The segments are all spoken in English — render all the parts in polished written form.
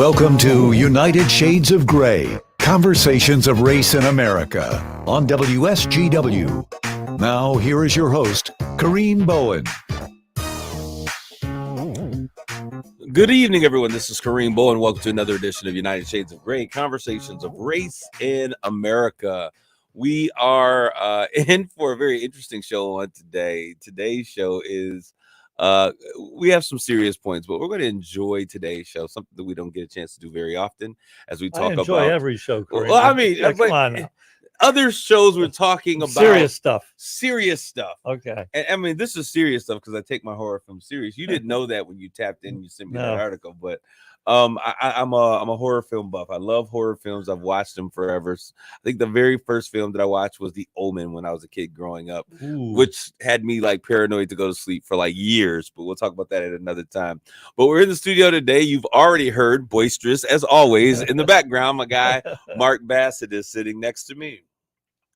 Welcome to United Shades of Gray, Conversations of Race in America on WSGW. Now, here is your host, Kareem Bowen. Good evening, everyone. This is Kareem Bowen. Welcome to another edition of United Shades of Gray, Conversations of Race in America. We are in for a very interesting show on today. Today's show is, we have some serious points, but we're going to enjoy today's show, something that we don't get a chance to do very often as we talk about. I enjoy every show, Kareem. Well, I mean, yeah, come on now. Other shows we're talking about serious stuff. Serious stuff. Okay. And I mean, this is serious stuff because I take my horror film serious. You didn't know that when you tapped in, you sent me that article, but I'm a horror film buff. I love horror films. I've watched them forever. I think the very first film that I watched was The Omen when I was a kid growing up, which had me like paranoid to go to sleep for like years, but we'll talk about that at another time. But we're in the studio today. You've already heard boisterous as always in the background. My guy, Mark Bassett, is sitting next to me.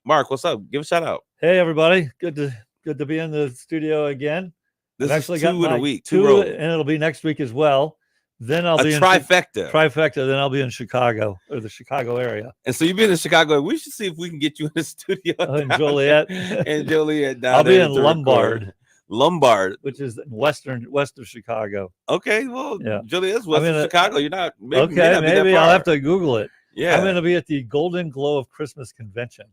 Mark, what's up? Give a shout out. Hey, everybody. Good to be in the studio again. This I've is actually two got in a week. Two, and it'll be next week as well. Then I'll be in trifecta. Then I'll be in Chicago or the Chicago area. And so you've been in Chicago. We should see if we can get you in the studio. In Joliet. And Joliet. I'll be in Lombard, which is west of Chicago. Okay, well, yeah. Joliet's west of Chicago. You're not. Maybe I'll have to Google it. Yeah, I'm going to be at the Golden Glow of Christmas convention.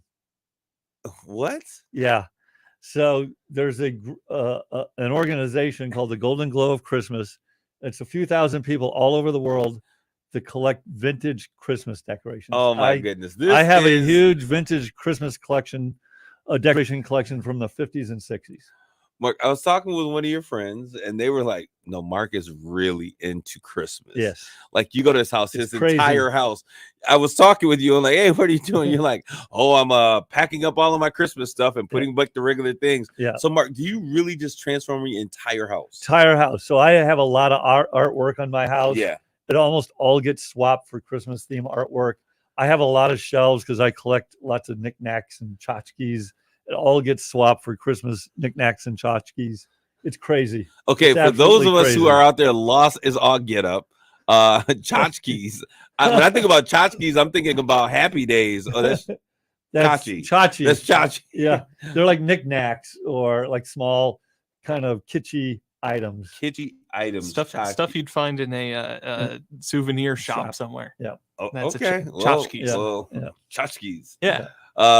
What? Yeah. So there's an organization called the Golden Glow of Christmas. It's a few thousand people all over the world that collect vintage Christmas decorations. Oh my goodness. I have a huge vintage Christmas collection, a decoration collection from the 50s and 60s. Mark, I was talking with one of your friends and they were like, no, Mark is really into Christmas. Yes. Like you go to his house, it's his crazy. Entire house. I was talking with you and like, hey, what are you doing? You're like, oh, I'm packing up all of my Christmas stuff and putting back the regular things. Yeah. So Mark, do you really just transform your entire house? Entire house. So I have a lot of artwork on my house. Yeah. It almost all gets swapped for Christmas theme artwork. I have a lot of shelves because I collect lots of knickknacks and tchotchkes. It all gets swapped for Christmas knickknacks and tchotchkes. It's crazy. Okay, for those of us who are out there, lost is all get up. Tchotchkes. When I think about tchotchkes, I'm thinking about Happy Days. Oh, that's chachi. That's chachi. Yeah, they're like knickknacks or like small, kind of kitschy items. Stuff you'd find in a souvenir shop somewhere. Yeah. That's okay. Tchotchkes. Tchotchkes. Yeah.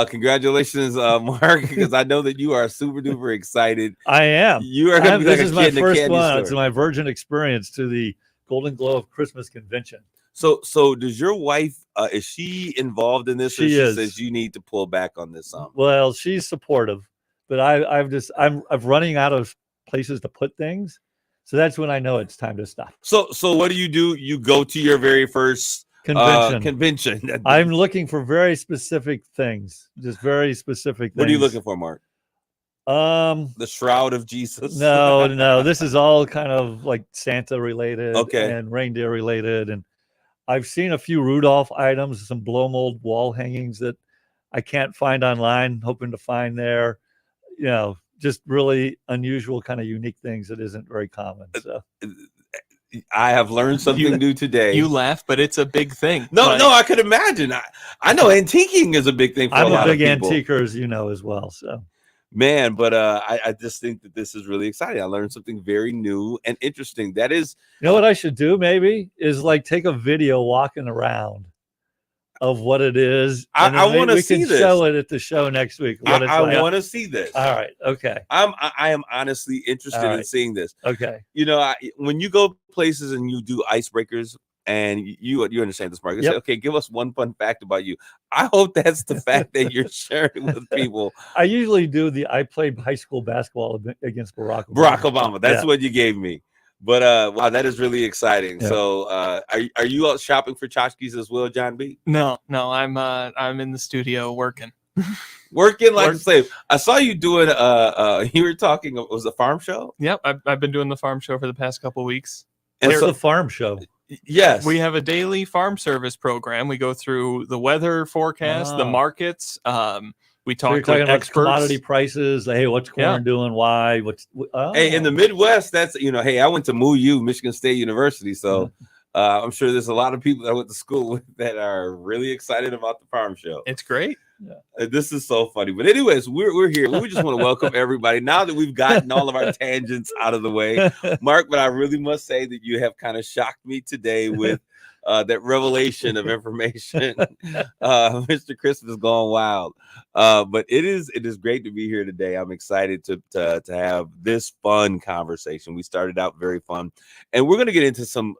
Congratulations, Mark, because I know that you are super duper excited. I am. You are going to be like this a is kid my in a first candy one. store. It's my virgin experience to the Golden Glow of Christmas convention. So does your wife, is she involved in this? She is. Says you need to pull back on this song? Well, she's supportive, but I'm running out of places to put things. So that's when I know it's time to stop. So what do? You go to your very first convention. I'm looking for very specific things, just very specific things. What are you looking for, Mark? The Shroud of Jesus. No. This is all kind of like Santa related, okay, and reindeer related. And I've seen a few Rudolph items, some blow mold wall hangings that I can't find online. Hoping to find there, just really unusual, kind of unique things that isn't very common. So. I have learned something new today. You laugh, but it's a big thing. No, I could imagine. I know antiquing is a big thing for a lot of people. I'm a big antiquer, as you know, as well. So, man, but I just think that this is really exciting. I learned something very new and interesting. That is, what I should do maybe is like take a video walking around of what it is. I want to see this. Show it at the show next week. I want to see this. All right. Okay. I am honestly interested in seeing this. Okay. When you go places and you do icebreakers and you understand this, Mark. Say, okay, give us one fun fact about you. I hope that's the fact that you're sharing with people. I usually I played high school basketball against Barack Obama. That's what you gave me. But wow, that is really exciting. Yeah. So are you out shopping for tchotchkes as well, John B? No, I'm in the studio working. Working like a slave. I saw you doing you were talking, was a farm show? Yep, I've been doing the farm show for the past couple of weeks. What's the farm show? Yes. We have a daily farm service program. We go through the weather forecast, the markets. We talk to experts. Commodity prices. Hey, what's corn doing? Why? Hey, in the Midwest, that's hey, I went to MUU, Michigan State University, so I'm sure there's a lot of people that I went to school with that are really excited about the farm show. It's great. This is so funny. But anyways, we're here. We just want to welcome everybody. Now that we've gotten all of our tangents out of the way, Mark, but I really must say that you have kind of shocked me today with that revelation of information. Mr. Christmas gone wild. But it is great to be here today. I'm excited to have this fun conversation. We started out very fun, and we're going to get into some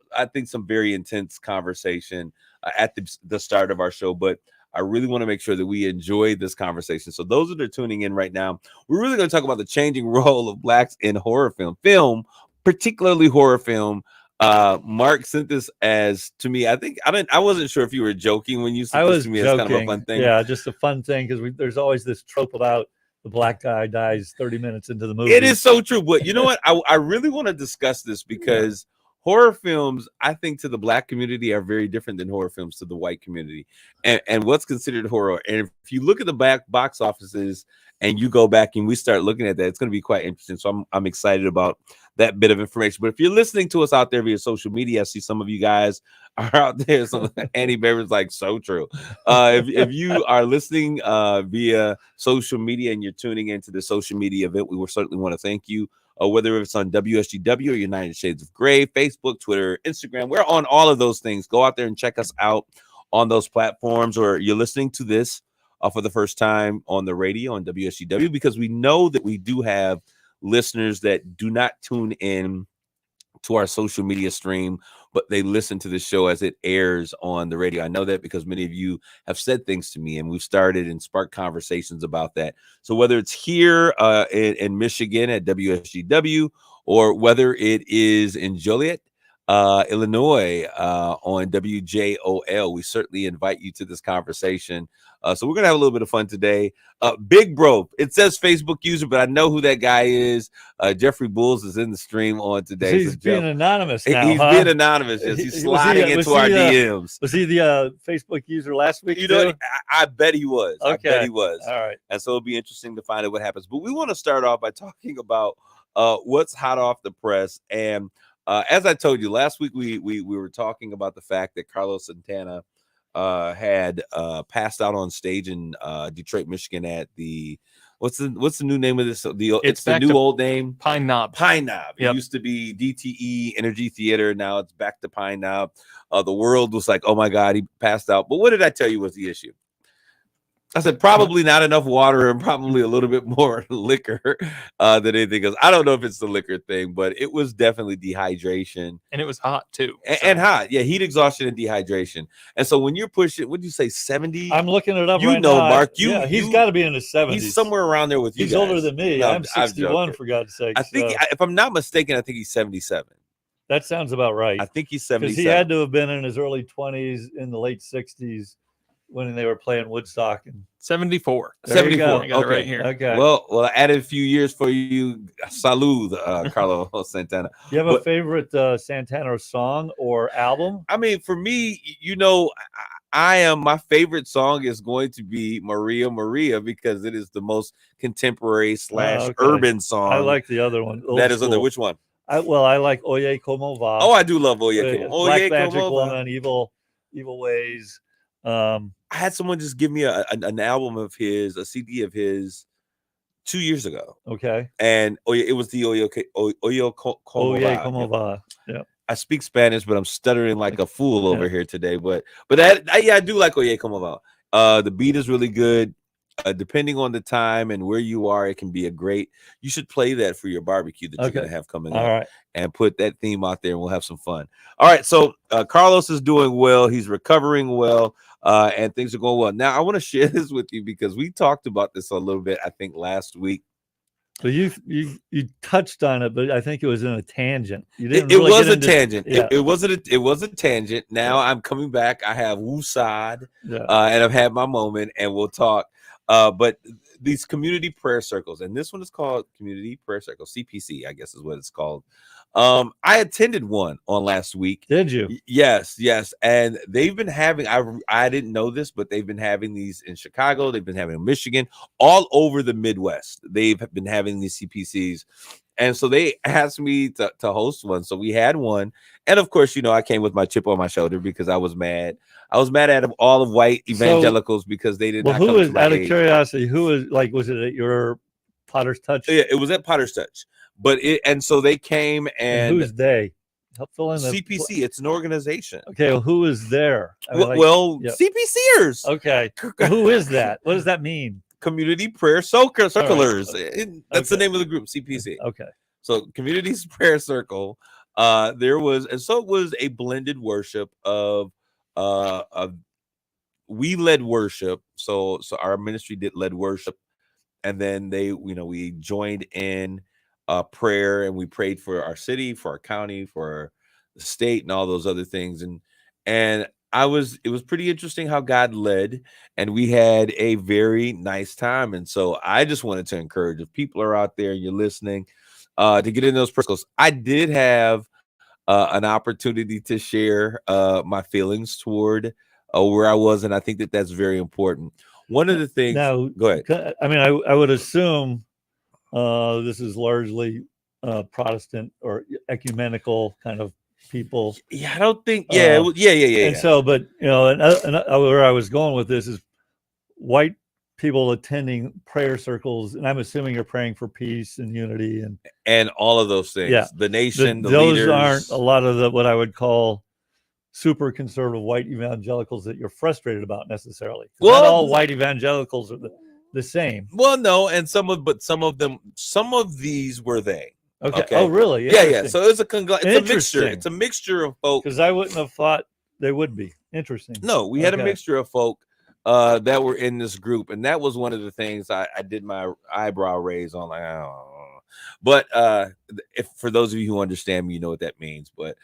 very intense conversation at the start of our show. But I really want to make sure that we enjoy this conversation. So those that are tuning in right now, we're really going to talk about the changing role of Blacks in horror film, particularly horror film. Mark sent this as to me. I wasn't sure if you were joking when you sent this to me as kind of a fun thing. Yeah, just a fun thing because there's always this trope about the black guy dies 30 minutes into the movie. It is so true. But you know what? I really want to discuss this because horror films, I think, to the Black community are very different than horror films to the white community. And what's considered horror. And if you look at the box offices and you go back and we start looking at that, it's going to be quite interesting. So I'm excited about that bit of information. But if you're listening to us out there via social media, I see some of you guys are out there. Some Annie Bever's like, so true. If you are listening via social media and you're tuning into the social media event, we will certainly want to thank you. Whether it's on WSGW or United Shades of Gray, Facebook, Twitter, Instagram, we're on all of those things. Go out there and check us out on those platforms, or you're listening to this for the first time on the radio on WSGW, because we know that we do have listeners that do not tune in to our social media stream, but they listen to the show as it airs on the radio. I know that because many of you have said things to me, and we've started and sparked conversations about that. So whether it's here in Michigan at WSGW, or whether it is in Joliet, Illinois, on WJOL, we certainly invite you to this conversation. So we're going to have a little bit of fun today. Big Bro, it says Facebook user, but I know who that guy is. Jeffrey Bulls is in the stream on today. He's being anonymous now. He's being anonymous. Yes. He's sliding into our DMs. Was he the Facebook user last week? You know, I bet he was. Okay. I bet he was. All right. And so it'll be interesting to find out what happens. But we want to start off by talking about what's hot off the press. And as I told you last week, we were talking about the fact that Carlos Santana had passed out on stage in Detroit, Michigan at the what's the new name of this? It's the new old name, Pine Knob. Pine Knob. It used to be DTE Energy Theater. Now it's back to Pine Knob. The world was like, oh my God, he passed out. But what did I tell you was the issue? I said probably not enough water and probably a little bit more liquor than anything else. I don't know if it's the liquor thing, but it was definitely dehydration. And it was hot too. And hot. Yeah, heat exhaustion and dehydration. And so when you're pushing, what did you say, 70? I'm looking it up you right know, now. Mark, he's got to be in his 70s. He's somewhere around there with you He's guys. older than me. No, I'm 61, for God's sake. I think, if I'm not mistaken, I think he's 77. That sounds about right. I think he's 77. Because he had to have been in his early 20s in the late 60s when they were playing Woodstock. And 74. 74. I got it right here. Okay. Well, I added a few years for you. Salud, Carlos Santana. Do you have a favorite Santana song or album? I mean, for me, you know, my favorite song is going to be Maria Maria, because it is the most contemporary / urban song. I like the other one. That is other. Which one? I like Oye Como Va. Oh, I do love Oye Como. Black Magic Woman, Evil Ways. I had someone just give me an album of his, a CD of his 2 years ago. Okay. And it was the Oye Como Va. Yeah. I speak Spanish, but I'm stuttering like a fool over here today. But I do like Oye Como Va. The beat is really good. Depending on the time and where you are, it can be a great. You should play that for your barbecue that you're gonna have coming up. Right. And put that theme out there, and we'll have some fun. All right. So Carlos is doing well. He's recovering well, and things are going well. Now I want to share this with you because we talked about this a little bit, I think, last week. So you touched on it, but I think it was in a tangent. You didn't. It was a tangent. Yeah. It was a tangent. Now I'm coming back. I have woosad, Yeah. and I've had my moment, and we'll talk. But these community prayer circles, and this one is called Community Prayer Circle, CPC, I guess is what it's called. I attended one on last week. Did you? Yes, and they've been having. I didn't know this, but they've been having these in Chicago. They've been having in Michigan, all over the Midwest. They've been having these CPCs, and so they asked me to host one. So we had one, and of course, I came with my chip on my shoulder because I was mad. I was mad at all of white evangelicals because they did not come to my out of aid. curiosity, who was like? Was it at your Potter's Touch? Yeah, it was at Potter's Touch. And so they came and who's they? Help fill in CPC. It's an organization. Okay, well, who is there? I mean, CPCers. Okay, who is that? What does that mean? Community Prayer Circlers. Right. That's the name of the group, CPC. Okay. So Community Prayer Circle. It was a blended worship of we led worship. So our ministry led worship, and then we joined in prayer, and we prayed for our city, for our county, for the state, and all those other things. And it was pretty interesting how God led, and we had a very nice time. And so I just wanted to encourage, if people are out there and you're listening, to get in those circles. I did have an opportunity to share my feelings toward where I was, and I think that's very important. One of the things. Now, go ahead. I mean, I would assume this is largely Protestant or ecumenical kind of people. Yeah, I don't think. Yeah. And so, but where I was going with this is white people attending prayer circles, and I'm assuming you're praying for peace and unity and all of those things. Yeah, the nation, those leaders. Aren't a lot of what I would call super conservative white evangelicals that you're frustrated about necessarily. Well, not all white evangelicals are the same. Well, no, and some of these were they. Okay. Oh, really? Yeah. So it's a mixture. It's a mixture of folk. Because I wouldn't have thought they would be. Interesting. No, we had a mixture of folk that were in this group, and that was one of the things I did my eyebrow raise on, like, I don't know. But if for those of you who understand me, you know what that means. But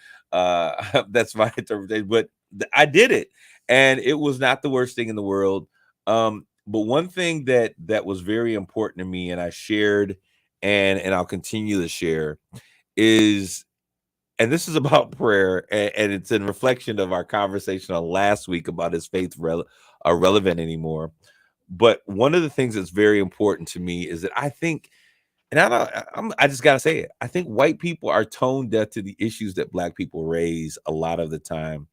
that's my interpretation. But I did it, and it was not the worst thing in the world. But one thing that was very important to me, and I shared, and I'll continue to share, is, and this is about prayer, and it's in reflection of our conversation on last week about is faith relevant anymore. But one of the things that's very important to me is that I think, and I just gotta say it, I think white people are tone deaf to the issues that Black people raise a lot of the time,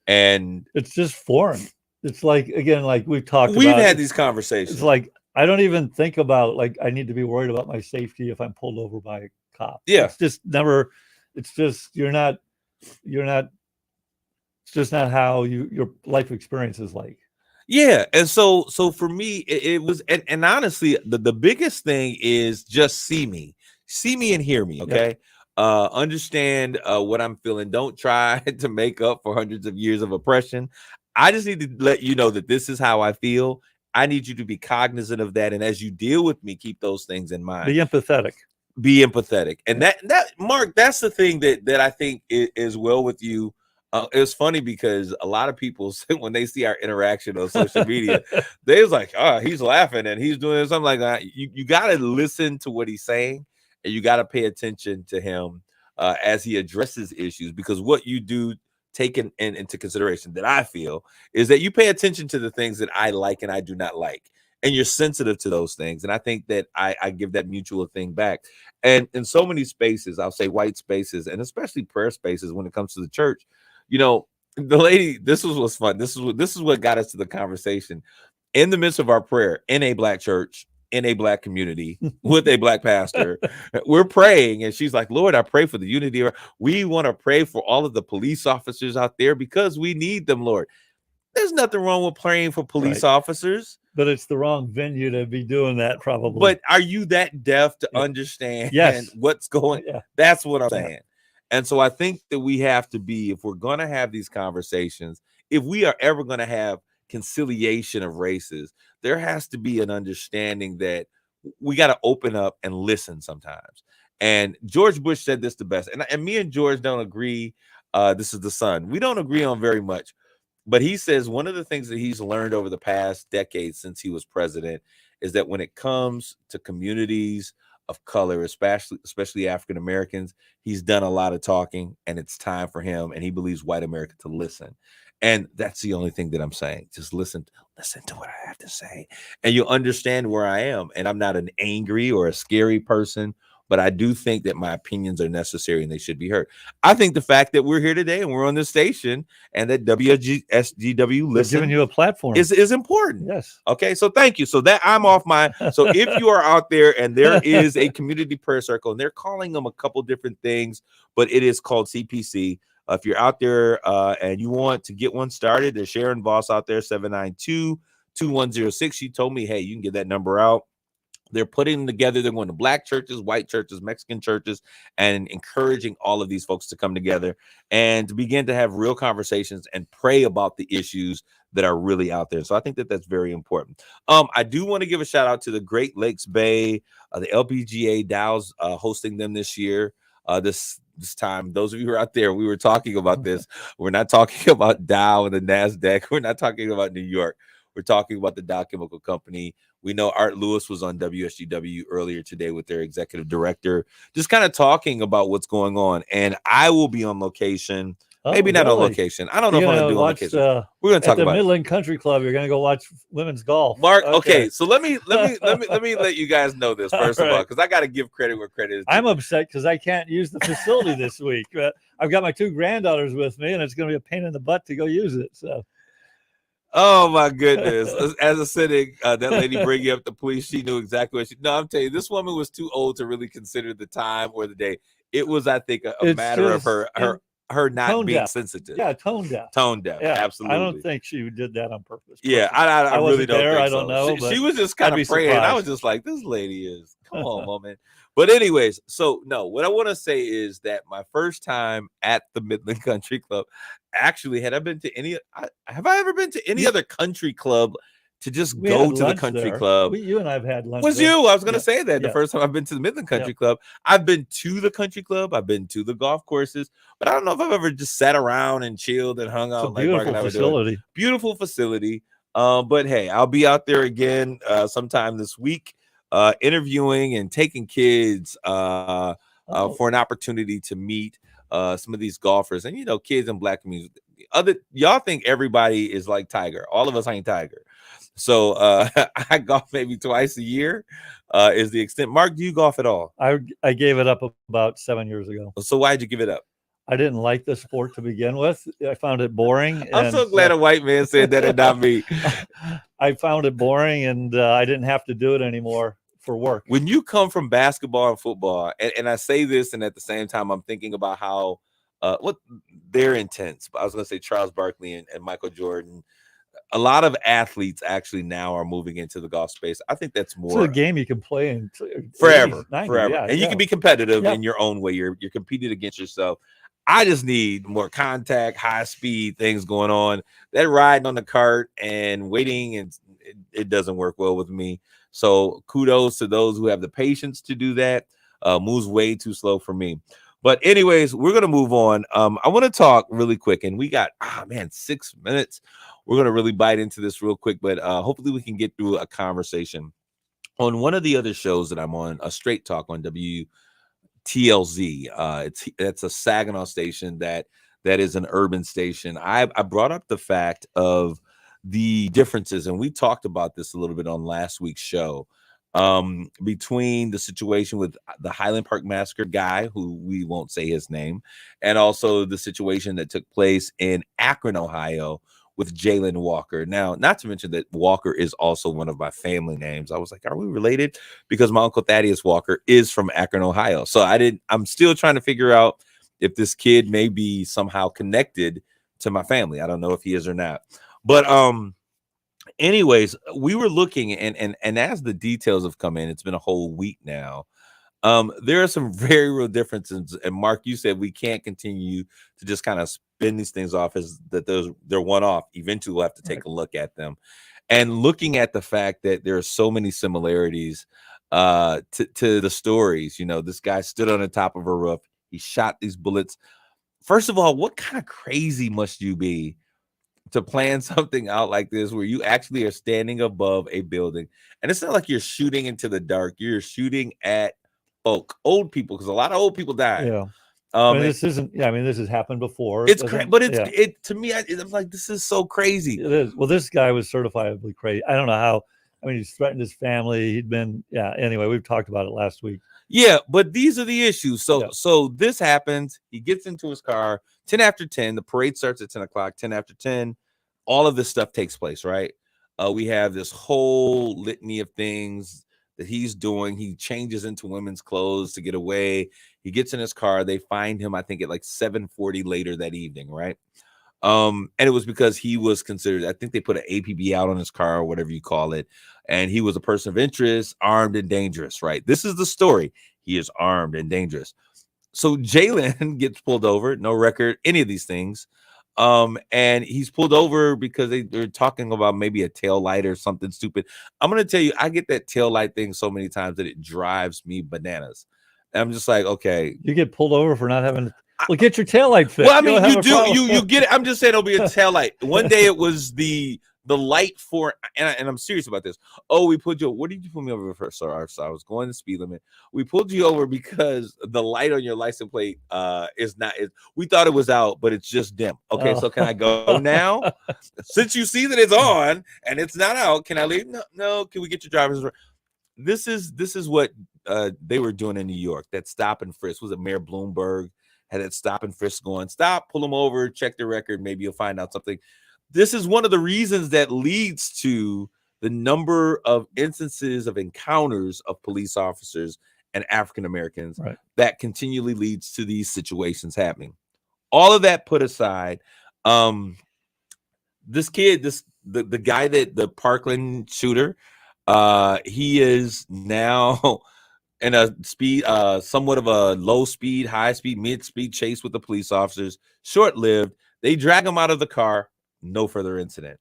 and it's just foreign. It's like, again, like we've had these conversations. It's like I don't even think about, like, I need to be worried about my safety if I'm pulled over by a cop. Yeah, it's just never. It's just you're not. It's just not how your life experience is like. Yeah, and so for me, it was, and honestly, the biggest thing is just see me and hear me. Okay, understand what I'm feeling. Don't try to make up for hundreds of years of oppression. I just need to let you know that this is how I feel. I need you to be cognizant of that, and as you deal with me, keep those things in mind. Be empathetic. And that Mark, that's the thing that I think is well with you. It was funny because a lot of people, when they see our interaction on social media, they was like, "Oh, he's laughing and he's doing something like that." You got to listen to what he's saying, and you got to pay attention to him as he addresses issues, because what you do, taken into consideration, that I feel, is that you pay attention to the things that I like and I do not like, and you're sensitive to those things. And I think that I give that mutual thing back. And in so many spaces, I'll say white spaces, and especially prayer spaces, when it comes to the church, the lady, this was fun. This is what got us to the conversation. In the midst of our prayer, in a Black church, in a Black community, with a Black pastor, we're praying, and she's like, "Lord, I pray for the unity. We want to pray for all of the police officers out there because we need them, Lord." There's nothing wrong with praying for police officers, but it's the wrong venue to be doing that, probably. But are you that deaf to understand what's going? Yeah. That's what I'm saying. And so I think that we have to be, if we're going to have these conversations, if we are ever going to have conciliation of races, there has to be an understanding that we got to open up and listen sometimes. And George Bush said this the best. And me and George don't agree. This is the son. We don't agree on very much. But he says one of the things that he's learned over the past decade since he was president is that when it comes to communities, of color, especially African Americans. He's done a lot of talking, and it's time for him. And he believes white America to listen. And that's the only thing that I'm saying. Just listen to what I have to say, and you'll understand where I am. And I'm not an angry or a scary person, but I do think that my opinions are necessary and they should be heard. I think the fact that we're here today and we're on this station and that WSGW listen giving you a platform is important. Yes. Okay. So thank you. So that I'm off my. So if you are out there and there is a community prayer circle, and they're calling them a couple different things, but it is called CPC. If you're out there and you want to get one started, there's Sharon Voss out there, 792-2106. She told me, hey, you can get that number out. They're putting them together. They're going to black churches, white churches, Mexican churches, and encouraging all of these folks to come together and to begin to have real conversations and pray about the issues that are really out there. So I think that that's very important. I do want to give a shout out to the Great Lakes Bay, the LPGA Dow's hosting them this year. This time, those of you who are out there, we were talking about this. We're not talking about Dow and the NASDAQ. We're not talking about New York. We're talking about the Dow Chemical Company. We know Art Lewis was on WSGW earlier today with their executive director, just kind of talking about what's going on. And I will be on location. Maybe not on location. I don't know if I'm going to do on location. We're going to talk about the Midland Country Club. You're going to go watch women's golf. Mark, okay. So let me let you guys know this first of all, because I got to give credit where credit is due. I'm upset because I can't use the facility this week. I've got my 2 granddaughters with me, and it's going to be a pain in the butt to go use it. So. Oh my goodness! As a sitting, that lady bringing up the police, she knew exactly what she. No, I'm telling you, this woman was too old to really consider the time or the day. It was, I think, a matter of her not being sensitive. Yeah, tone deaf. Tone deaf. Yeah, absolutely. I don't think she did that on purpose. Yeah, I really don't think so. I don't know. She was just kind of praying. I was just like, this lady is, come on, woman. But anyways, so no, what I want to say is that my first time at the Midland Country Club, actually, have I ever been to any other country club to just go to the country club? You and I've had lunch. I was going to say that the first time I've been to the Midland Country Club. I've been to the country club. I've been to the golf courses, but I don't know if I've ever just sat around and chilled and hung out. It's a beautiful facility. Beautiful facility. But hey, I'll be out there again sometime this week, interviewing and taking kids for an opportunity to meet some of these golfers and kids in black communities. Y'all think everybody is like Tiger. All of us ain't Tiger. So I golf maybe twice a year is the extent. Mark, do you golf at all? I gave it up about 7 years ago. So why'd you give it up? I didn't like the sport to begin with. I found it boring. I'm so glad a white man said that and not me. I found it boring, and I didn't have to do it anymore for work. When you come from basketball and football, and I say this, and at the same time, I'm thinking about how what they're intense. I was going to say Charles Barkley and Michael Jordan. A lot of athletes actually now are moving into the golf space. I think that's more. It's a game you can play in forever, 90, forever, yeah, and you can be competitive in your own way. You're competing against yourself. I just need more contact, high speed things going on. That riding on the cart and waiting, and it doesn't work well with me. So kudos to those who have the patience to do that. Moves way too slow for me. But anyways, we're going to move on. I want to talk really quick, and we got 6 minutes. We're going to really bite into this real quick, but hopefully we can get through a conversation. On one of the other shows that I'm on, a Straight Talk on WTLZ. It's a Saginaw station that is an urban station. I brought up the fact of the differences, and we talked about this a little bit on last week's show, between the situation with the Highland Park Massacre guy, who we won't say his name, and also the situation that took place in Akron, Ohio, with Jalen Walker. Now, not to mention that Walker is also one of my family names. I was like, are we related? Because my uncle Thaddeus Walker is from Akron, Ohio. So I'm still trying to figure out if this kid may be somehow connected to my family. I don't know if he is or not. But anyways, we were looking, and as the details have come in, it's been a whole week now. There are some very real differences. And Mark, you said we can't continue to just kind of spin these things off as that they're one off. Eventually we'll have to take a look at them. And looking at the fact that there are so many similarities to the stories. This guy stood on the top of a roof. He shot these bullets. First of all, what kind of crazy must you be to plan something out like this, where you actually are standing above a building, and it's not like you're shooting into the dark. You're shooting at folk, old people, because a lot of old people died. Yeah. I mean, And this isn't. Yeah, I mean, this has happened before. it's crazy, but yeah. it to me. I'm like, this is so crazy. It is. Well, this guy was certifiably crazy. I don't know how. I mean, he's threatened his family. He'd been. Yeah. Anyway, we've talked about it last week. Yeah, but these are the issues. So this happens. He gets into his car. 10 after 10. The parade starts at 10 o'clock. 10 after 10. All of this stuff takes place, right? We have this whole litany of things that he's doing. He changes into women's clothes to get away. He gets in his car. They find him, I think, at like 7:40 later that evening, right? And it was because he was considered, I think they put an APB out on his car or whatever you call it. And he was a person of interest, armed and dangerous, right? This is the story. He is armed and dangerous. So Jalen gets pulled over, no record, any of these things. And he's pulled over because they're talking about maybe a tail light or something stupid. I'm going to tell you, I get that tail light thing so many times that it drives me bananas. And I'm just like, okay. You get pulled over for not having. Well, get your taillight fixed. Well, I mean, you get it. I'm just saying it'll be a tail light. One day it was the light for, and I'm serious about this. Oh, we pulled you. What did you pull me over for, sir? So I was going the speed limit. We pulled you over because the light on your license plate is not. We thought it was out, but it's just dim. Okay, so can I go now? Since you see that it's on and it's not out, can I leave? No. Can we get your driver's? This is what they were doing in New York. That stop and frisk. Was it Mayor Bloomberg? Had that stop and frisk going, stop, pull them over, check the record. Maybe you'll find out something. This is one of the reasons that leads to the number of instances of encounters of police officers and African Americans that continually leads to these situations happening. All of that put aside, this kid, the guy that the Parkland shooter, he is now in a speed, somewhat of a low speed, high speed, mid speed chase with the police officers. Short lived. They drag him out of the car. No further incident.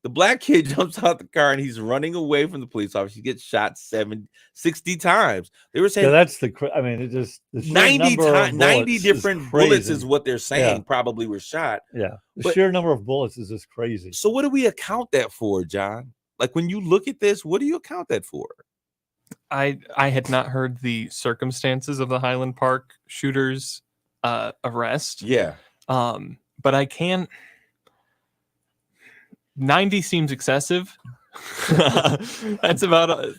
The black kid jumps out the car and he's running away from the police officer. He gets shot 60 times. They were saying, yeah, that's I mean, it just 90 times, 90 different bullets is what they're saying probably were shot. Yeah, the sheer number of bullets is just crazy. So what do we account that for, John? Like when you look at this, what do you account that for? I had not heard the circumstances of the Highland Park shooter's arrest. Yeah. But I can't. 90 seems excessive. That's about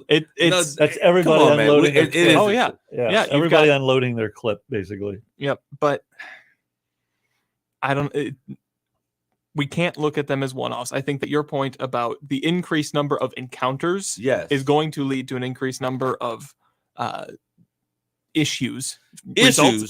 it's that's everybody unloading. Oh yeah. Everybody unloading their clip basically. Yep. But I don't. We can't look at them as one-offs. I think that your point about the increased number of encounters is going to lead to an increased number of issues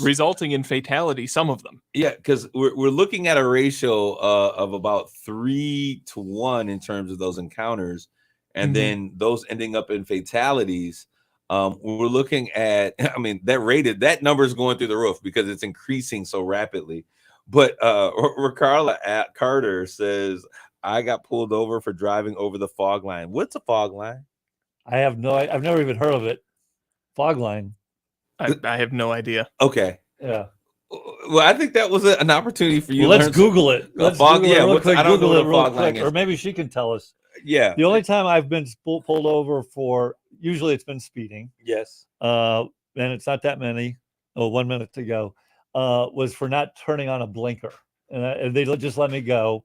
resulting in fatality, some of them. Yeah, because we're looking at a ratio of about 3-1 in terms of those encounters, and then those ending up in fatalities. We're looking at, I mean, that number is going through the roof because it's increasing so rapidly. But Ricarla Carter says, I got pulled over for driving over the fog line. What's a fog line? I've never even heard of it. Fog line. I have no idea. Okay. Yeah. Well, I think that was an opportunity for you. Well, let's Google it. Let's Google it real quick. I don't Google know it real quick, or maybe she can tell us. Yeah. The only time I've been pulled over for, usually it's been speeding. Yes. And it's not that many. 1 minute to go. Was for not turning on a blinker, and they just let me go.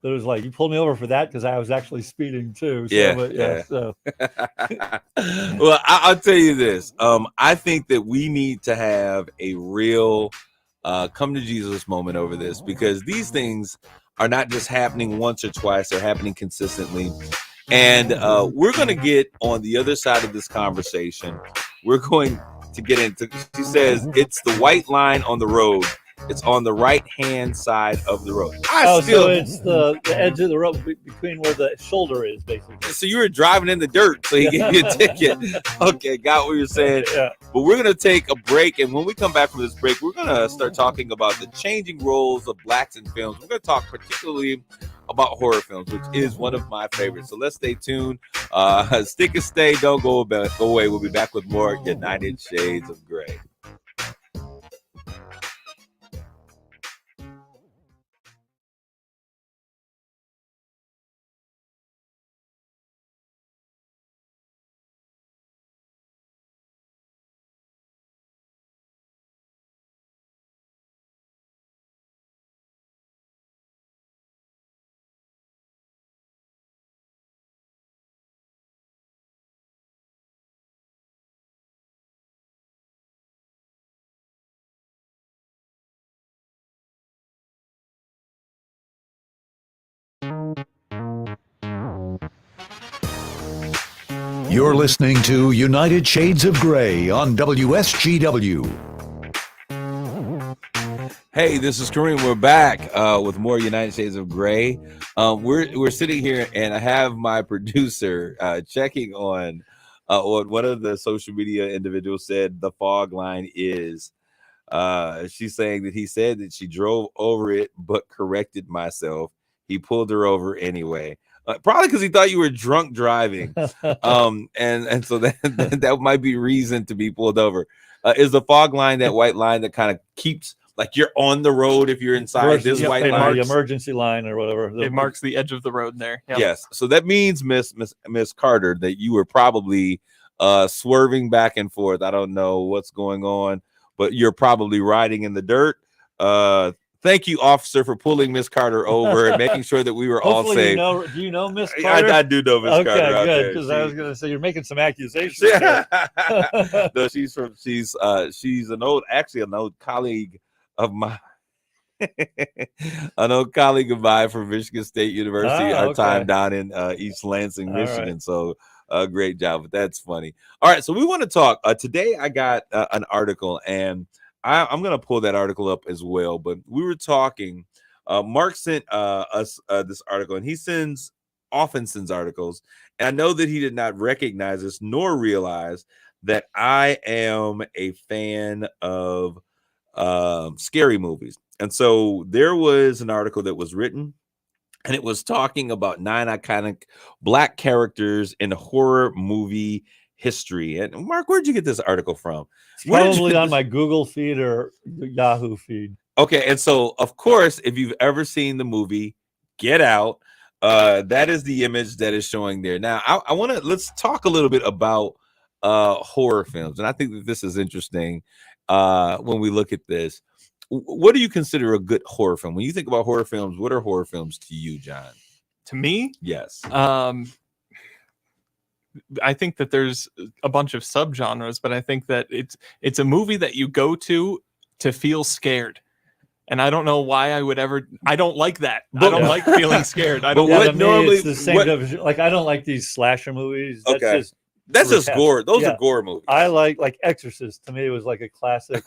But it was like, you pulled me over for that because I was actually speeding too. So, So. Well, I'll tell you this. I think that we need to have a real come to Jesus moment over this, because these things are not just happening once or twice; they're happening consistently. And we're going to get on the other side of this conversation. We're going to get into, she says, it's the white line on the road. It's on the right-hand side of the road. So it's the edge of the road between where the shoulder is, basically. So you were driving in the dirt, so he gave you a ticket. Okay, got what you're saying. Yeah. But we're going to take a break, and when we come back from this break, we're going to start talking about the changing roles of blacks in films. We're going to talk particularly about horror films, which is one of my favorites. So let's stay tuned. Stick and stay. Don't go away. We'll be back with more United Shades of Grey. You're listening to United Shades of Grey on WSGW. Hey, this is Kareem. We're back with more United Shades of Grey. We're sitting here, and I have my producer checking on what one of the social media individuals said the fog line is. She's saying that he said that she drove over it, but corrected myself. He pulled her over anyway. Probably because he thought you were drunk driving. And so that might be reason to be pulled over. Is the fog line that white line that kind of keeps, like, you're on the road if you're inside this white line? The emergency line or whatever. It marks the edge of the road there. Yep. Yes. So that means, Miss Carter, that you were probably swerving back and forth. I don't know what's going on, but you're probably riding in the dirt. Thank you, officer, for pulling Miss Carter over and making sure that we were all safe. Do you know Miss Carter? I do know Miss Carter. Okay, good, because I was going to say you're making some accusations. No, she's an old colleague of mine. An old colleague of mine from Michigan State University. Our time down in East Lansing, Michigan. Right. So great job. But that's funny. All right, so we want to talk. Today I got an article, and I'm going to pull that article up as well. But we were talking. Mark sent us this article, and he often sends articles. And I know that he did not recognize this nor realize that I am a fan of scary movies. And so there was an article that was written, and it was talking about 9 iconic Black characters in horror movie history. And Mark, where'd you get this article from? Probably on my Google feed or Yahoo feed. Okay, and so of course, if you've ever seen the movie Get Out, that is the image that is showing there. Now, let's talk a little bit about horror films, and I think that this is interesting when we look at this. What do you consider a good horror film? When you think about horror films, what are horror films to you, John? To me? Yes. I think that there's a bunch of subgenres, but I think that it's a movie that you go to feel scared. And I don't know why I don't like that. I don't like feeling scared. I don't normally it's the same like I don't like these slasher movies. That's just gore. Those are gore movies. I like Exorcist. To me, it was like a classic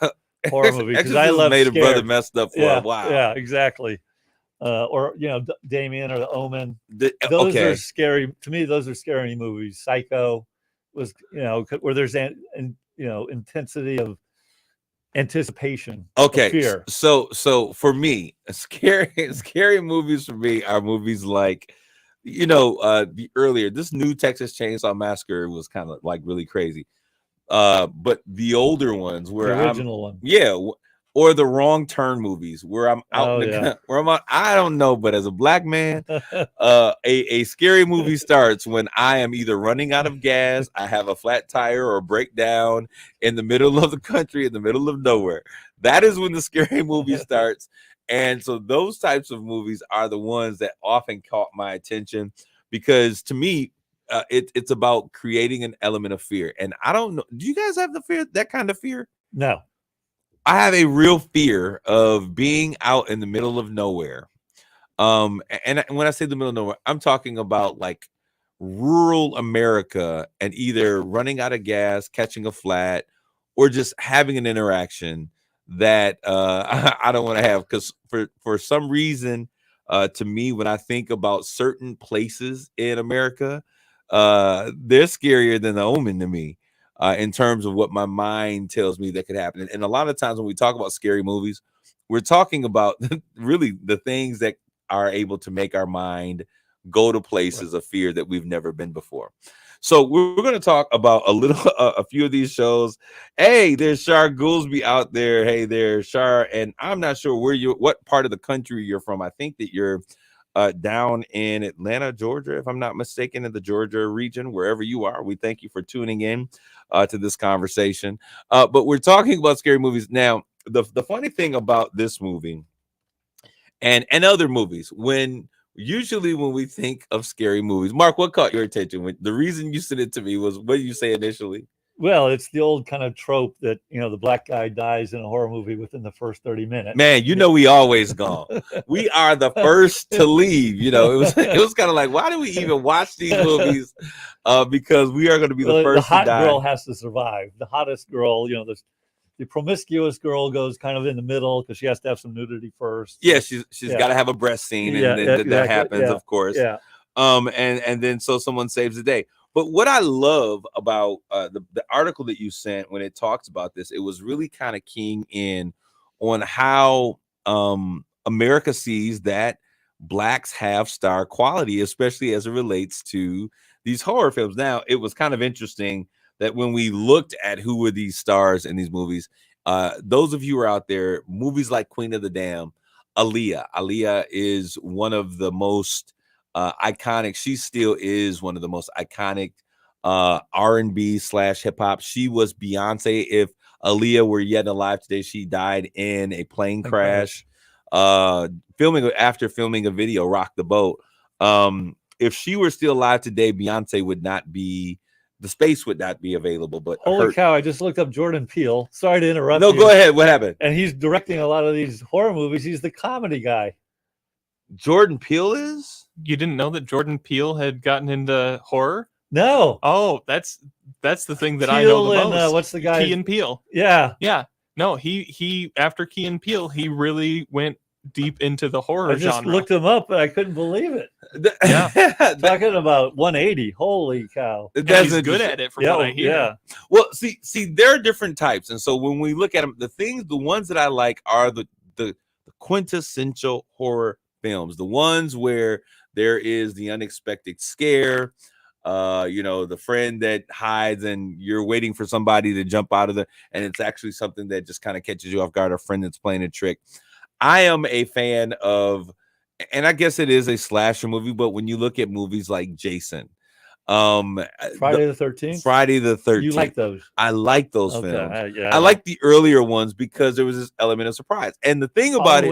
horror movie because I love made a brother messed up for a while. Yeah, exactly. Or Damien or The Omen. Those are scary to me. Those are scary movies. Psycho was where there's intensity of anticipation. Okay, fear. So for me, scary movies for me are movies like the earlier this new Texas Chainsaw Massacre was kind of like really crazy. But the older ones where the original one. Yeah, or the Wrong Turn movies where I'm out where I'm out, I don't know, but as a Black man, a scary movie starts when I am either running out of gas, I have a flat tire or a breakdown in the middle of the country, in the middle of nowhere. That is when the scary movie starts. And so those types of movies are the ones that often caught my attention because to me, it's about creating an element of fear. And I don't know, do you guys have that kind of fear? No. I have a real fear of being out in the middle of nowhere. And when I say the middle of nowhere, I'm talking about like rural America and either running out of gas, catching a flat, or just having an interaction that I don't want to have. Because for some reason, to me, when I think about certain places in America, they're scarier than The Omen to me. In terms of what my mind tells me that could happen. And a lot of times when we talk about scary movies, we're talking about really the things that are able to make our mind go to places of fear that we've never been before. So we're going to talk about a few of these shows. Hey, there's Shar Goolsby out there. Hey there, Shar. And I'm not sure what part of the country you're from. I think that you're down in Atlanta, Georgia, if I'm not mistaken, in the Georgia region, wherever you are. We thank you for tuning in to this conversation. But we're talking about scary movies. Now, the funny thing about this movie and other movies, usually when we think of scary movies, Mark, what caught your attention? The reason you sent it to me was, what did you say initially? Well, it's the old kind of trope that, the black guy dies in a horror movie within the first 30 minutes. Man, we always gone. We are the first to leave. It was kind of like, why do we even watch these movies? Because we are going to be the first the hot to die. girl has to survive. The hottest girl, the promiscuous girl goes kind of in the middle because she has to have some nudity first. Yeah, she's got to have a breast scene, and that happens, of course. Yeah. And then so someone saves the day. But what I love about the article that you sent when it talks about this, it was really kind of keying in on how America sees that blacks have star quality, especially as it relates to these horror films. Now, it was kind of interesting that when we looked at who were these stars in these movies, those of you who are out there, movies like Queen of the Dam, Aaliyah is one of the most iconic. She still is one of the most iconic R&B / hip hop. She was Beyonce. If Aaliyah were yet alive today, she died in a plane crash, filming a video, Rock the Boat. If she were still alive today, Beyonce would not be. The space would not be available. But holy cow! I just looked up Jordan Peele. Sorry to interrupt. No, go ahead. What happened? And he's directing a lot of these horror movies. He's the comedy guy. Jordan Peele is? You didn't know that Jordan Peele had gotten into horror? No. Oh, that's the thing that Peele I know the most. What's the guy? Key and Peele. Yeah. Yeah. No, he after Key and Peele, he really went deep into the horror genre. I just genre. looked him up, and I couldn't believe it. Yeah. Talking about 180. Holy cow. He's good at it from what I hear. Yeah. Well, see, there are different types. And so when we look at them, the ones that I like are the quintessential horror films, the ones where there is the unexpected scare, the friend that hides and you're waiting for somebody to jump out of and it's actually something that just kind of catches you off guard, a friend that's playing a trick. I am a fan of, and I guess it is a slasher movie, but when you look at movies like Jason, Friday the 13th. You like those? I like those films. I like the earlier ones because there was this element of surprise. And the thing about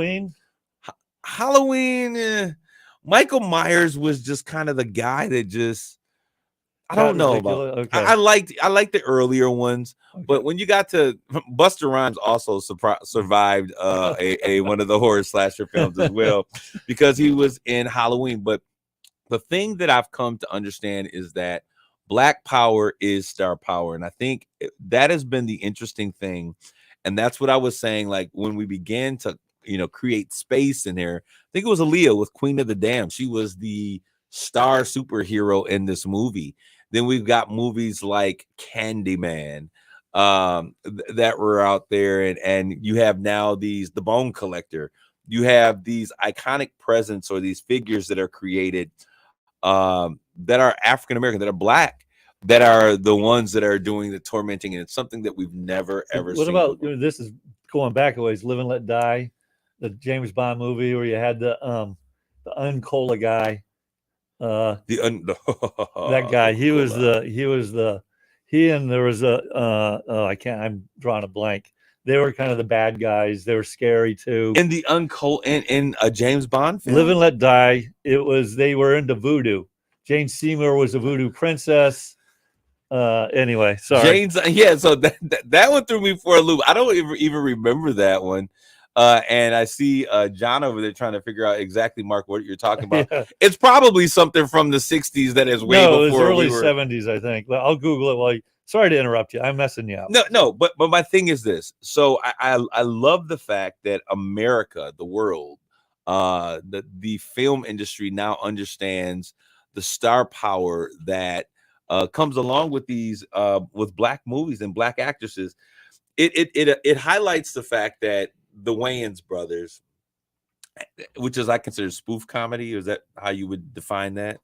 Halloween, Michael Myers was just kind of the guy that just, I don't know about. Okay. I liked the earlier ones, but when you got to Busta Rhymes also survived a one of the horror slasher films as well because he was in Halloween. But the thing that I've come to understand is that Black power is star power, and I think that has been the interesting thing, and that's what I was saying. Like when we began to create space in there, I think it was Aaliyah with Queen of the Dam. She was the star superhero in this movie. Then we've got movies like Candyman that were out there, and you have now the Bone Collector. You have these iconic presence or these figures that are created that are African American, that are Black, that are the ones that are doing the tormenting, and it's something that we've never ever seen. What about this is going back a ways? Live and Let Die, the James Bond movie where you had the Uncola guy. That guy, he and there was I'm drawing a blank. They were kind of the bad guys. They were scary too. In the in a James Bond film, Live and Let Die, they were into voodoo. Jane Seymour was a voodoo princess. Anyway, sorry. So that one threw me for a loop. I don't even remember that one. And I see John over there trying to figure out exactly, Mark, what you're talking about. Yeah. It's probably something from the 60s that is way before. It was early 70s, I think. I'll Google it sorry to interrupt you. I'm messing you up. No, but my thing is this. So I love the fact that America, the world, the film industry now understands the star power that comes along with these with Black movies and Black actresses. It highlights the fact that the Wayans brothers, which is I consider spoof comedy. Is that how you would define that?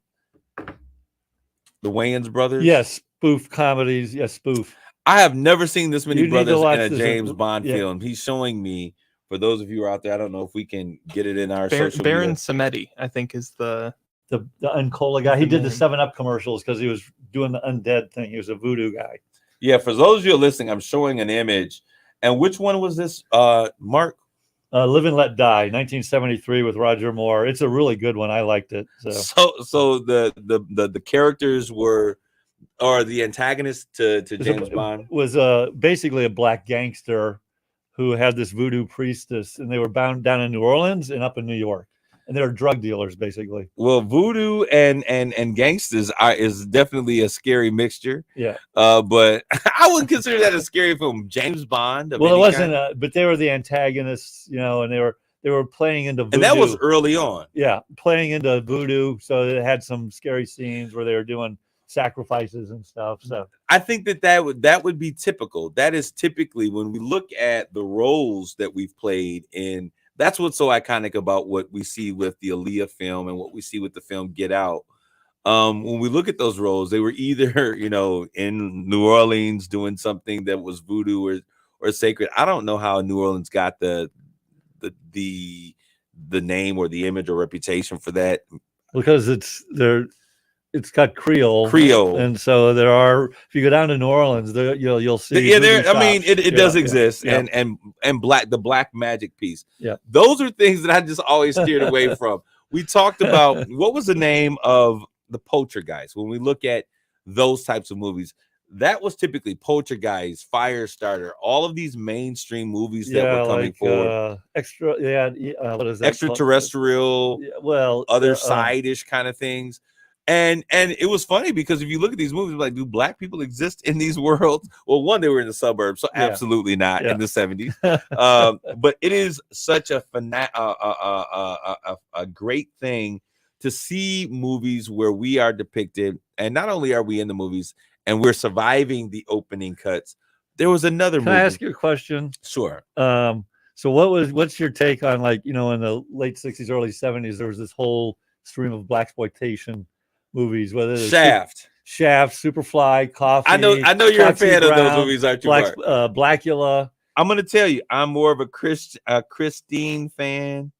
The Wayans brothers? Yes, spoof comedies. Yes, spoof. I have never seen this many brothers in a James Bond film. He's showing me, for those of you who are out there, I don't know if we can get it in our social Baron media. Samedi, I think, is the Uncola guy. He did the 7-Up commercials because he was doing the undead thing. He was a voodoo guy. Yeah, for those of you listening, I'm showing an image. And which one was this, Mark? Live and Let Die, 1973 with Roger Moore. It's a really good one. I liked it. So the characters were or the antagonist to James Bond was basically a black gangster who had this voodoo priestess, and they were bound down in New Orleans and up in New York, and they were drug dealers basically. Well, voodoo and gangsters is definitely a scary mixture. Yeah. But I wouldn't consider that a scary film. James Bond. Well, it wasn't, but they were the antagonists, you know, and they were playing into voodoo. And that was early on. Yeah, playing into voodoo, so it had some scary scenes where they were doing sacrifices and stuff. So I think that would be typical. That is typically when we look at the roles that we've played in. That's what's so iconic about what we see with the Aaliyah film and what we see with the film Get Out. When we look at those roles, they were either, you know, in New Orleans doing something that was voodoo or sacred. I don't know how New Orleans got the name or the image or reputation for that, because it's got Creole, and so there are. If you go down to New Orleans, there you'll see. Yeah, there. I mean, it does exist, and the black magic piece. Yeah, those are things that I just always steered away from. We talked about what was the name of the Poltergeist. When we look at those types of movies, that was typically Poltergeist, Firestarter, all of these mainstream movies that were coming forward. What is that? Extraterrestrial, other side-ish kind of things. And it was funny because if you look at these movies, like, do black people exist in these worlds? Well, one, they were in the suburbs, so absolutely not in the 70s. But it is such a great thing to see movies where we are depicted, and not only are we in the movies and we're surviving the opening cuts. There was another movie. Can I ask you a question? Sure. So what's your take on, like, you know, in the late 60s, early 70s, there was this whole stream of blaxploitation movies, whether it's Shaft, Superfly, Coffee. I know you're Foxy a fan Brown, of those movies, aren't you, Mark? Blackula. I'm gonna tell you, I'm more of a Christine fan,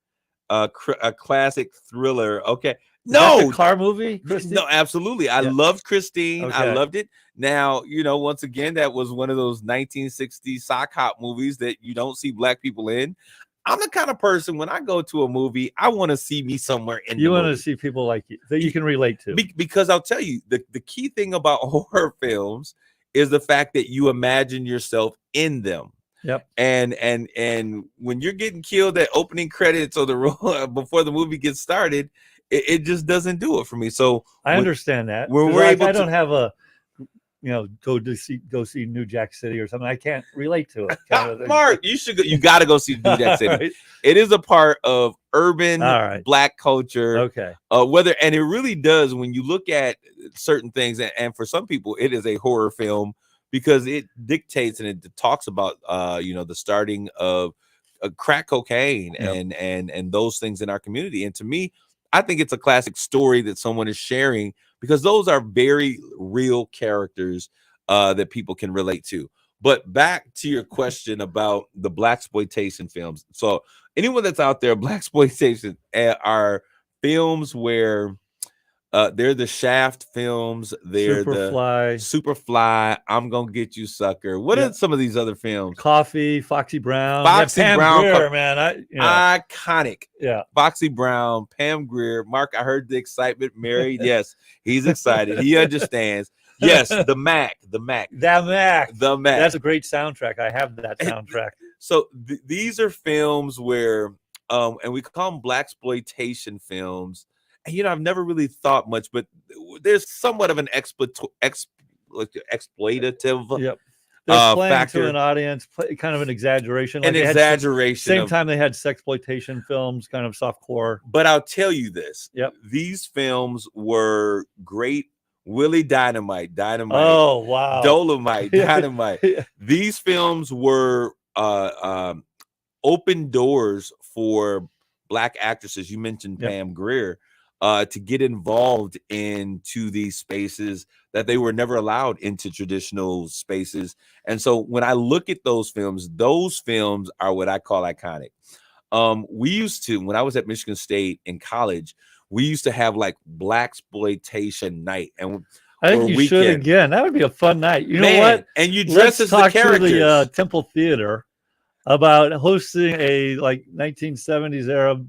a classic thriller. Okay, no car movie. Christine? No, absolutely. I loved Christine. Okay. I loved it. Now, you know, once again, that was one of those 1960s sock hop movies that you don't see black people in. I'm the kind of person, when I go to a movie, I want to see me somewhere in you want to see people like you that you can relate to. Because I'll tell you, the key thing about horror films is the fact that you imagine yourself in them. Yep. And when you're getting killed at opening credits or before the movie gets started, it just doesn't do it for me. So I understand that. I don't have a, you know, go see New Jack City or something. I can't relate to it. Mark, you got to go see New Jack City. Right. It is a part of urban black culture. Okay. And it really does, when you look at certain things, and for some people it is a horror film because it dictates and it talks about you know, the starting of crack cocaine and those things in our community. And to me, I think it's a classic story that someone is sharing, because those are very real characters that people can relate to. But back to your question about the blaxploitation films. So anyone that's out there, blaxploitation are films where they're the Shaft films. They're Superfly. I'm Gonna Get You, Sucker. What are some of these other films? Coffee, Foxy Brown. Pam Grier, man. Iconic. Yeah. Foxy Brown, Pam Grier. Mark, I heard the excitement. Married. Yes, he's excited. He understands. Yes, the Mac. That's a great soundtrack. I have that soundtrack. So these are films where, and we call them blaxploitation films. And, you know, I've never really thought much, but there's somewhat of an exploitative. Yep. They're playing factor to an audience, kind of an exaggeration. Like same time they had sexploitation films, kind of softcore. But I'll tell you this. Yep. These films were great. Willie Dynamite. Oh, wow. Dolomite, Dynamite. These films were open doors for black actresses. You mentioned Pam Grier. To get involved into these spaces that they were never allowed into traditional spaces. And so when I look at those films are what I call iconic. We used to, when I was at Michigan State in college, we used to have like blaxploitation night. And I think you should again. That would be a fun night. You know what? And you dress as the characters. To the Temple Theater about hosting a like 1970s era.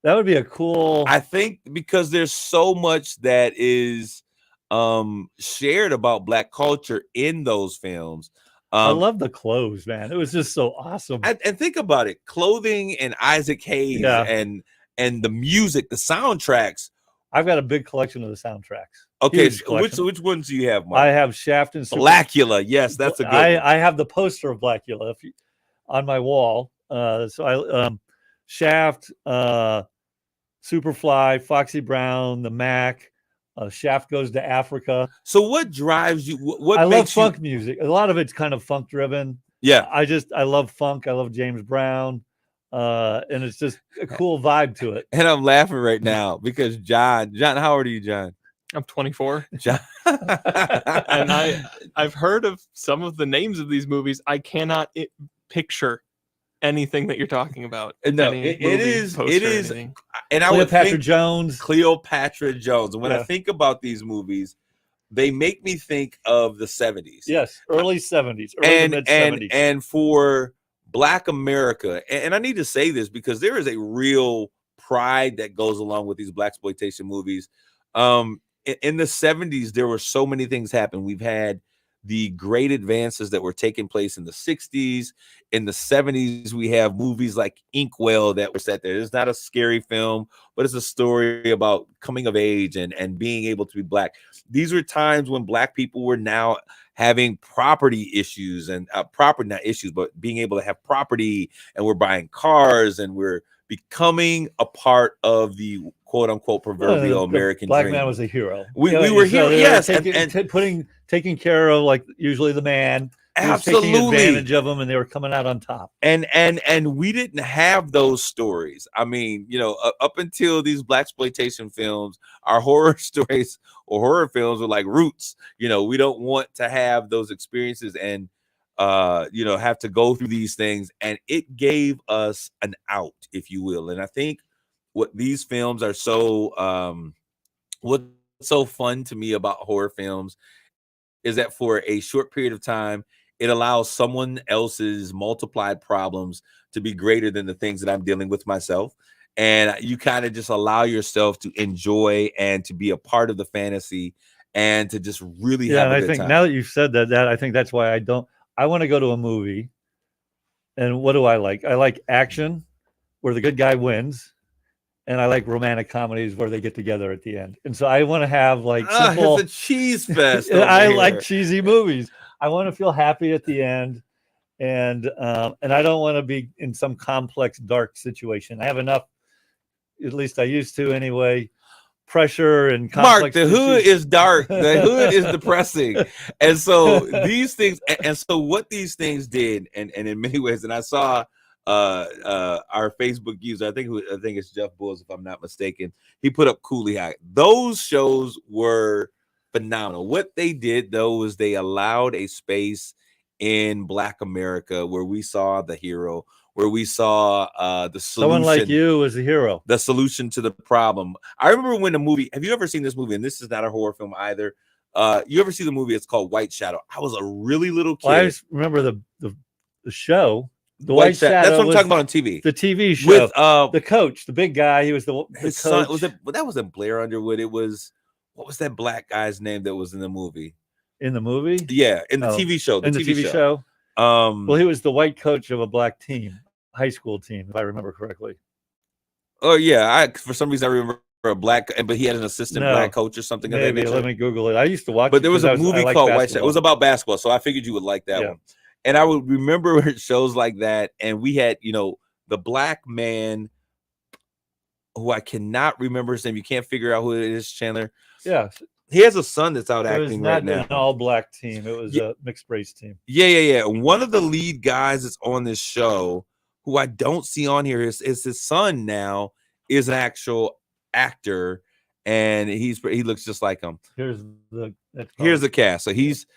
That would be a cool. I think because there's so much that is shared about Black culture in those films. I love the clothes, man. It was just so awesome. And think about it, clothing and Isaac Hayes and the music, the soundtracks. I've got a big collection of the soundtracks. Okay, so which ones do you have, Mark? I have Shaft and Blackula. Yes, that's a good one. I have the poster of Blackula on my wall. Shaft, Superfly, Foxy Brown, the Mac. Shaft Goes to Africa. So what drives you? What I love makes funk music. A lot of it's kind of funk driven. Yeah, I love funk. I love James Brown, and it's just a cool vibe to it. And I'm laughing right now because John, how old are you, John? I'm 24. John. And I've heard of some of the names of these movies. I cannot picture anything that you're talking about. No, it is. And I would Cleopatra think Jones. And when I think about these movies, they make me think of the 70s. Yes, early 70s, early mid 70s. And for Black America, and I need to say this because there is a real pride that goes along with these blaxploitation movies. In the 70s, there were so many things happen. We've had the great advances that were taking place in the 60s. In the 70s, we have movies like Inkwell that were set there. It's not a scary film, but it's a story about coming of age and being able to be Black. These were times when Black people were now having property issues and property, not issues, but being able to have property, and we're buying cars and we're becoming a part of the quote unquote proverbial American Black dream. man was a hero. We were here, yes, taking care of, like, usually the man. Absolutely, taking advantage of them, and they were coming out on top. And we didn't have those stories. I mean, up until these blaxploitation films, our horror stories or horror films were like Roots. We don't want to have those experiences and have to go through these things. And it gave us an out, if you will. And I think what these films are what's so fun to me about horror films is that for a short period of time, it allows someone else's multiplied problems to be greater than the things that I'm dealing with myself. And you kind of just allow yourself to enjoy and to be a part of the fantasy and to just really have a good time. I think now that you've said that I think that's why I want to go to a movie. And what do I like? I like action where the good guy wins. And I like romantic comedies where they get together at the end. And so I want to have like simple. It's a cheese fest. I like cheesy movies. I want to feel happy at the end, and I don't want to be in some complex, dark situation. I have enough, at least I used to anyway, pressure and complex. Mark, the hood is dark. The hood is depressing, and so these things, and so what these things did, and in many ways, and I saw our Facebook user, I think it's Jeff Bulls, if I'm not mistaken, he put up Cooley High. Those shows were phenomenal. What they did, though, was they allowed a space in Black America where we saw the hero, where we saw the solution. Someone like you was the hero. The solution to the problem. I remember when the movie, have you ever seen this movie? And this is not a horror film either. You ever see the movie? It's called White Shadow. I was a really little kid. Well, I just remember the show. The White Shadow. That's what I'm talking about on TV. The TV show with the coach, the big guy. He was his coach. Son. That wasn't Blair Underwood. It was, what was that black guy's name that was in the movie? In the movie? Yeah, in the TV show. The TV show. Well, he was the white coach of a black team, high school team, if I remember correctly. Oh yeah, for some reason I remember a black, but he had an assistant black coach or something. Maybe let me Google it. I used to watch. But there was a movie called White Shadow. It was about basketball, so I figured you would like that one. And I would remember shows like that. And we had, the black man who I cannot remember his name. You can't figure out who it is, Chandler. Yeah. He has a son that's out acting right now. It was not an all-black team. It was a mixed race team. Yeah. One of the lead guys that's on this show, who I don't see on here, is his son now, is an actual actor. And he looks just like him. Here's the cast. So he's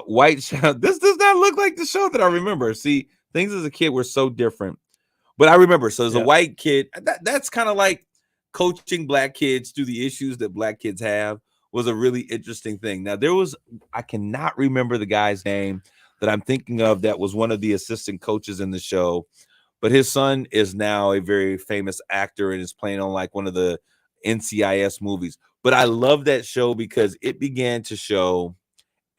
White Shadow. This does not look like the show that I remember. See, things as a kid were so different, but I remember. So as a white kid, that's kind of like coaching black kids through the issues that black kids have was a really interesting thing. Now I cannot remember the guy's name that I'm thinking of that was one of the assistant coaches in the show, but his son is now a very famous actor and is playing on like one of the NCIS movies. But I love that show because it began to show,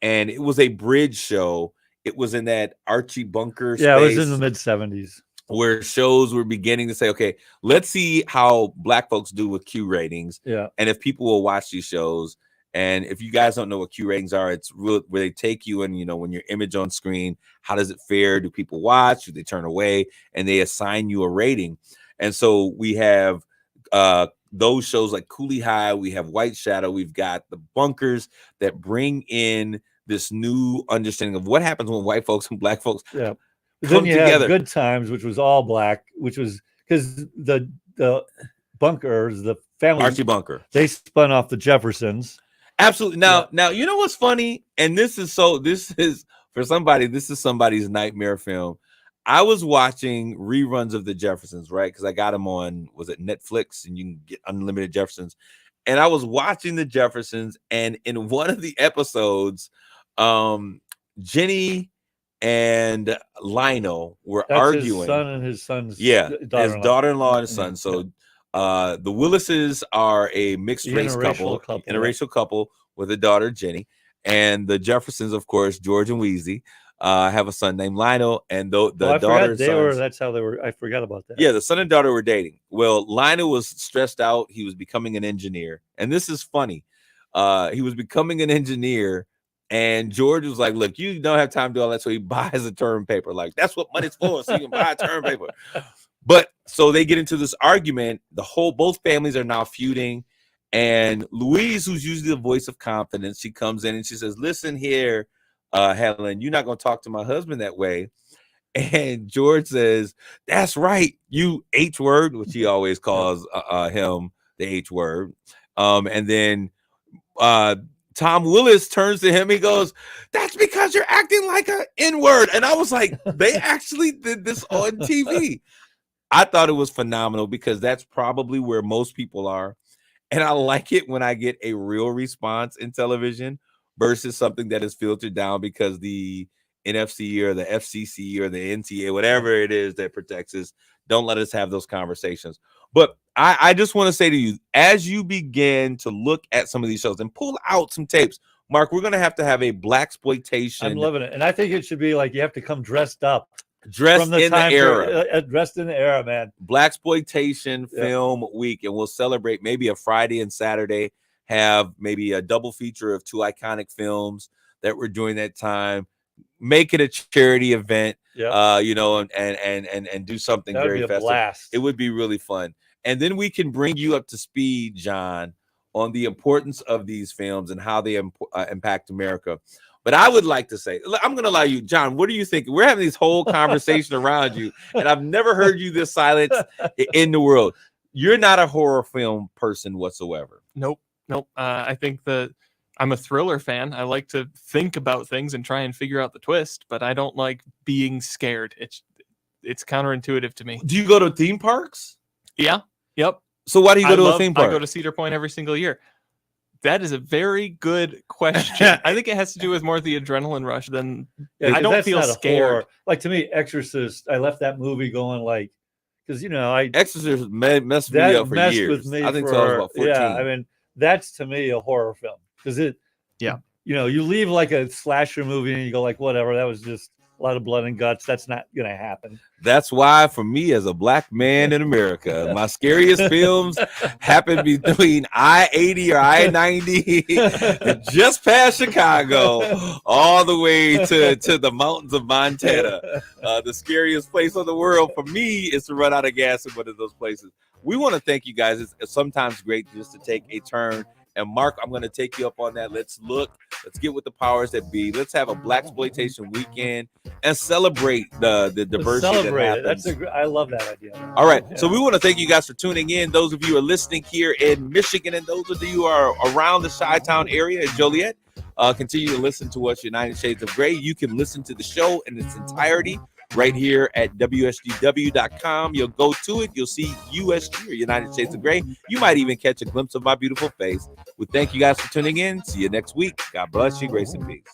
and it was a bridge show. It was in that Archie Bunker space. Yeah, it was in the mid-70s. Where shows were beginning to say, okay, let's see how Black folks do with Q ratings. Yeah. And if people will watch these shows. And if you guys don't know what Q ratings are, it's real where they take you and, when your image on screen, how does it fare? Do people watch? Do they turn away? And they assign you a rating. And so we have those shows like Cooley High. We have White Shadow. We've got the bunkers that bring in this new understanding of what happens when white folks and Black folks then you have Good Times, which was all Black, which was because the bunkers, the family Archie Bunker, they spun off the Jeffersons. Absolutely. Now you know what's funny, and this is somebody's nightmare film. I was watching reruns of the Jeffersons, right? Because I got them on, was it Netflix, and you can get unlimited Jeffersons. And I was watching the Jeffersons, and in one of the episodes, Jenny and Lionel were arguing. His son and his son's daughter-in-law and son. So the Willises are a mixed race interracial couple with a daughter, Jenny, and the Jeffersons, of course, George and Weezy, have a son named Lionel, and the daughter. That's how they were. I forgot about that. Yeah, the son and daughter were dating. Well, Lionel was stressed out. He was becoming an engineer, and this is funny. He was becoming an engineer. And George was like, look, you don't have time to do all that. So he buys a term paper. Like, that's what money's for. So you can buy a term paper. But so they get into this argument. Both families are now feuding. And Louise, who's usually the voice of confidence, she comes in and she says, listen here, Helen, you're not going to talk to my husband that way. And George says, that's right, you H word, which he always calls him the H word. And then Tom Willis turns to him. He goes, that's because you're acting like an N-word. And I was like, they actually did this on TV. I thought it was phenomenal because that's probably where most people are. And I like it when I get a real response in television versus something that is filtered down because the NFC or the FCC or the NTA, whatever it is that protects us, don't let us have those conversations. But I just want to say to you, as you begin to look at some of these shows and pull out some tapes, Mark, we're going to have a Blaxploitation. I'm loving it. And I think it should be like you have to come dressed up. Dressed in the era. Dressed in the era, man. Blaxploitation Film Week. And we'll celebrate maybe a Friday and Saturday, have maybe a double feature of two iconic films that were during that time. Make it a charity event, and do something very festive. Blast. It would be really fun. And then we can bring you up to speed, John, on the importance of these films and how they impact America. But I would like to say, I'm going to allow you, John, what do you think? We're having this whole conversation around you, and I've never heard you this silent in the world. You're not a horror film person whatsoever. Nope. I think I'm a thriller fan. I like to think about things and try and figure out the twist, but I don't like being scared. It's counterintuitive to me. Do you go to theme parks? Yeah. Yep. So why do you go to a theme park? I go to Cedar Point every single year. That is a very good question. I think it has to do with more of the adrenaline rush than I don't feel scared. Like to me, Exorcist, I left that movie going like, because Exorcist messed me up for years. With me I think so. I was about 14. Yeah, I mean that's to me a horror film because you leave like a slasher movie and you go like whatever, that was just a lot of blood and guts. That's not gonna happen. That's why for me as a black man in America, my scariest films happen between I-80 or I-90 just past Chicago all the way to the mountains of Montana. The scariest place in the world for me is to run out of gas in one of those places. We want to thank you guys. It's sometimes great just to take a turn. And Mark, I'm going to take you up on that. Let's get with the powers that be. Let's have a Blaxploitation weekend and celebrate the diversity that happens. I love that idea. All right. Yeah. So we want to thank you guys for tuning in. Those of you who are listening here in Michigan and those of you who are around the Chi-Town area in Joliet, continue to listen to us, United Shades of Gray. You can listen to the show in its entirety right here at WSGW.com. You'll go to it. You'll see USG or United Shades of Gray. You might even catch a glimpse of my beautiful face. We thank you guys for tuning in. See you next week. God bless you. Grace and peace.